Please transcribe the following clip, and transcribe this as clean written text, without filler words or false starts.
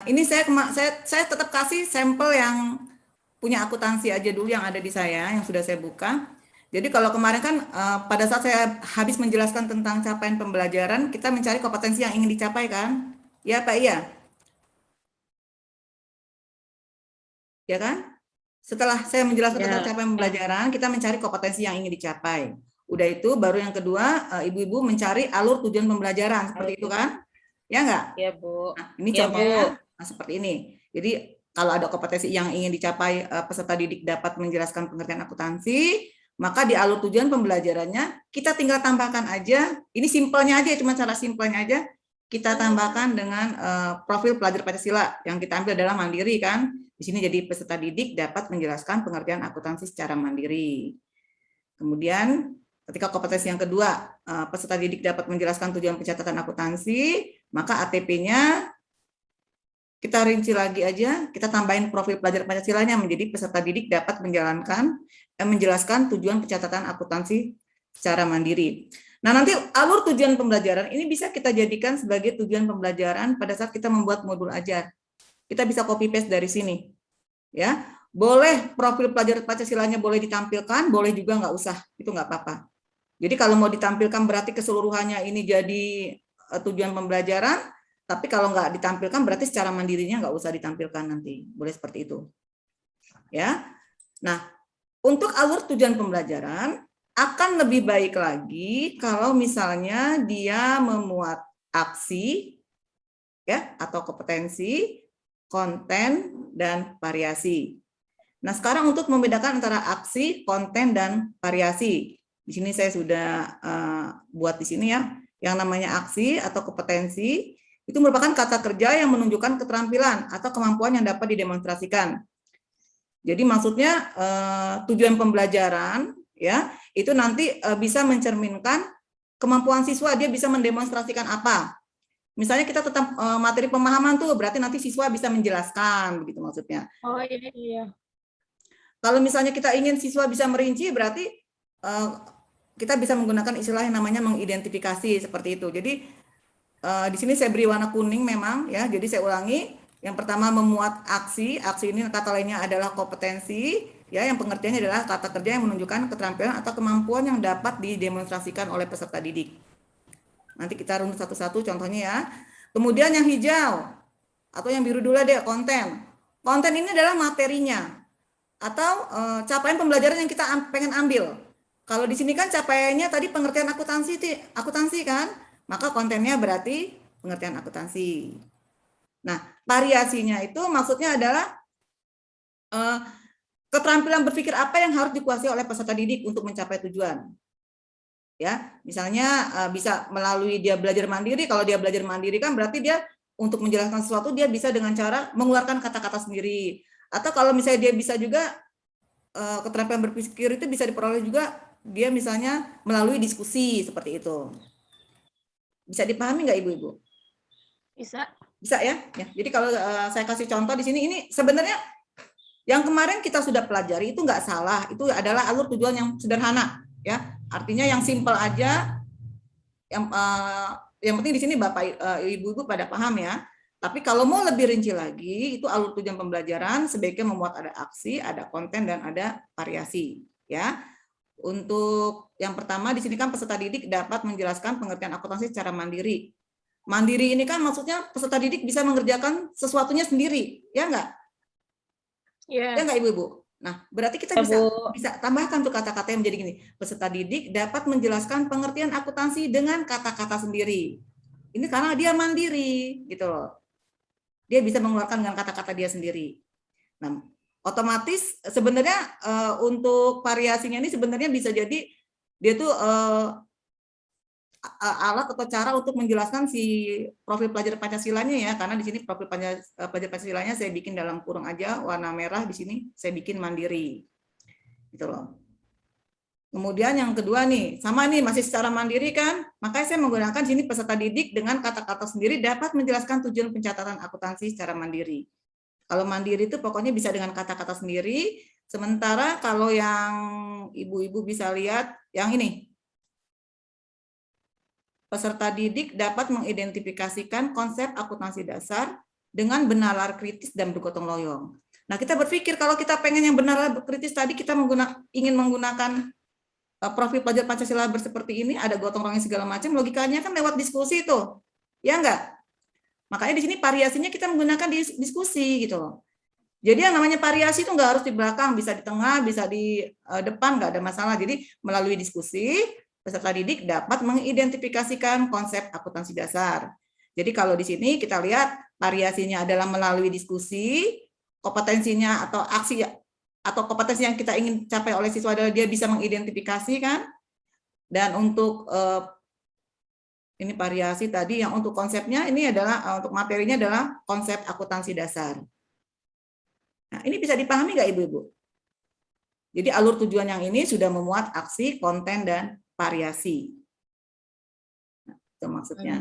ini saya tetap kasih sampel yang punya akuntansi aja dulu yang ada di saya, yang sudah saya buka. Jadi kalau kemarin kan pada saat saya habis menjelaskan tentang capaian pembelajaran, kita mencari kompetensi yang ingin dicapai kan? Ya Pak, iya. Ya kan? Setelah saya menjelaskan tentang capaian pembelajaran, kita mencari kompetensi yang ingin dicapai. Udah itu, baru yang kedua, ibu-ibu mencari alur tujuan pembelajaran, seperti itu kan? Ya enggak? Ya, Bu. Nah, ini Ya, contohnya Bu. seperti ini. Jadi, kalau ada kompetensi yang ingin dicapai peserta didik dapat menjelaskan pengertian akuntansi, maka di alur tujuan pembelajarannya, kita tinggal tambahkan aja, ini simpelnya aja, cuma cara simpelnya aja, kita tambahkan dengan profil pelajar Pancasila yang kita ambil adalah mandiri kan. Di sini jadi peserta didik dapat menjelaskan pengertian akuntansi secara mandiri. Kemudian ketika kompetensi yang kedua, peserta didik dapat menjelaskan tujuan pencatatan akuntansi, maka ATP-nya kita rinci lagi aja, kita tambahin profil pelajar Pancasilanya menjadi peserta didik dapat menjelaskan tujuan pencatatan akuntansi secara mandiri. Nah, nanti alur tujuan pembelajaran ini bisa kita jadikan sebagai tujuan pembelajaran pada saat kita membuat modul ajar. Kita bisa copy paste dari sini. Ya, boleh profil pelajar Pancasilanya boleh ditampilkan, boleh juga nggak usah, itu nggak apa-apa. Jadi kalau mau ditampilkan berarti keseluruhannya ini jadi tujuan pembelajaran, tapi kalau nggak ditampilkan berarti secara mandirinya nggak usah ditampilkan nanti, boleh seperti itu. Ya, nah untuk alur tujuan pembelajaran akan lebih baik lagi kalau misalnya dia memuat aksi, ya, atau kompetensi, konten, dan variasi. Nah, sekarang untuk membedakan antara aksi, konten, dan variasi. Di sini saya sudah buat di sini ya. Yang namanya aksi atau kompetensi itu merupakan kata kerja yang menunjukkan keterampilan atau kemampuan yang dapat didemonstrasikan. Jadi maksudnya tujuan pembelajaran ya, itu nanti bisa mencerminkan kemampuan siswa, dia bisa mendemonstrasikan apa. Misalnya kita tetap materi pemahaman tuh, berarti nanti siswa bisa menjelaskan, begitu maksudnya. Oh iya, iya. Kalau misalnya kita ingin siswa bisa merinci, berarti kita bisa menggunakan istilah yang namanya mengidentifikasi seperti itu. Jadi di sini saya beri warna kuning memang ya. Jadi saya ulangi. Yang pertama memuat aksi. Aksi ini kata lainnya adalah kompetensi. Ya, yang pengertiannya adalah kata kerja yang menunjukkan keterampilan atau kemampuan yang dapat didemonstrasikan oleh peserta didik. Nanti kita runut satu-satu contohnya ya. Kemudian yang hijau atau yang biru dulu deh, konten. Konten ini adalah materinya atau capaian pembelajaran yang kita pengen ambil. Kalau di sini kan capaiannya tadi pengertian akuntansi kan, maka kontennya berarti pengertian akuntansi. Nah, variasinya itu maksudnya adalah keterampilan berpikir apa yang harus dikuasai oleh peserta didik untuk mencapai tujuan. Ya, misalnya bisa melalui dia belajar mandiri. Kalau dia belajar mandiri kan berarti dia untuk menjelaskan sesuatu dia bisa dengan cara mengeluarkan kata-kata sendiri. Atau kalau misalnya dia bisa juga keterampilan berpikir itu bisa diperoleh juga dia misalnya melalui diskusi seperti itu. Bisa dipahami nggak ibu-ibu? Bisa. Bisa ya? Ya. Jadi kalau saya kasih contoh di sini, ini sebenarnya yang kemarin kita sudah pelajari itu nggak salah. Itu adalah alur tujuan yang sederhana, ya. Artinya yang simpel aja. Yang penting di sini Bapak Ibu-ibu pada paham ya. Tapi kalau mau lebih rinci lagi, itu alur tujuan pembelajaran sebaiknya membuat ada aksi, ada konten, dan ada variasi. Ya, untuk yang pertama di sini kan peserta didik dapat menjelaskan pengertian akuntansi secara mandiri. Mandiri ini kan maksudnya peserta didik bisa mengerjakan sesuatunya sendiri, ya enggak? Ya enggak Ibu-ibu? Nah, berarti kita bisa tambahkan tuh kata-kata yang menjadi gini. Peserta didik dapat menjelaskan pengertian akuntansi dengan kata-kata sendiri. Ini karena dia mandiri, gitu loh. Dia bisa mengeluarkan dengan kata-kata dia sendiri. Nah, otomatis sebenarnya untuk variasinya ini sebenarnya bisa jadi dia tuh alat atau cara untuk menjelaskan si profil pelajar Pancasilanya ya, karena di sini profil pelajar Pancasilanya saya bikin dalam kurung aja warna merah, di sini saya bikin mandiri gitu loh. Kemudian yang kedua nih, sama nih masih secara mandiri kan, makanya saya menggunakan sini peserta didik dengan kata-kata sendiri dapat menjelaskan tujuan pencatatan akuntansi secara mandiri. Kalau mandiri itu pokoknya bisa dengan kata-kata sendiri, sementara kalau yang ibu-ibu bisa lihat yang ini, peserta didik dapat mengidentifikasikan konsep akuntansi dasar dengan benalar kritis dan bergotong royong. Nah, kita berpikir kalau kita pengen yang benalar kritis tadi, kita ingin menggunakan profil pelajar Pancasila seperti ini, ada gotong royong segala macam, logikanya kan lewat diskusi itu, ya enggak? Makanya di sini variasinya kita menggunakan diskusi gitu loh. Jadi yang namanya variasi itu nggak harus di belakang, bisa di tengah, bisa di depan, nggak ada masalah. Jadi melalui diskusi, peserta didik dapat mengidentifikasikan konsep akuntansi dasar. Jadi kalau di sini kita lihat variasinya adalah melalui diskusi, kompetensinya atau aksi atau kompetensi yang kita ingin capai oleh siswa adalah dia bisa mengidentifikasi kan. Dan untuk ini variasi tadi yang untuk konsepnya ini adalah untuk materinya adalah konsep akuntansi dasar. Nah, ini bisa dipahami nggak Ibu-Ibu? Jadi alur tujuan yang ini sudah memuat aksi, konten, dan variasi. Nah, itu maksudnya.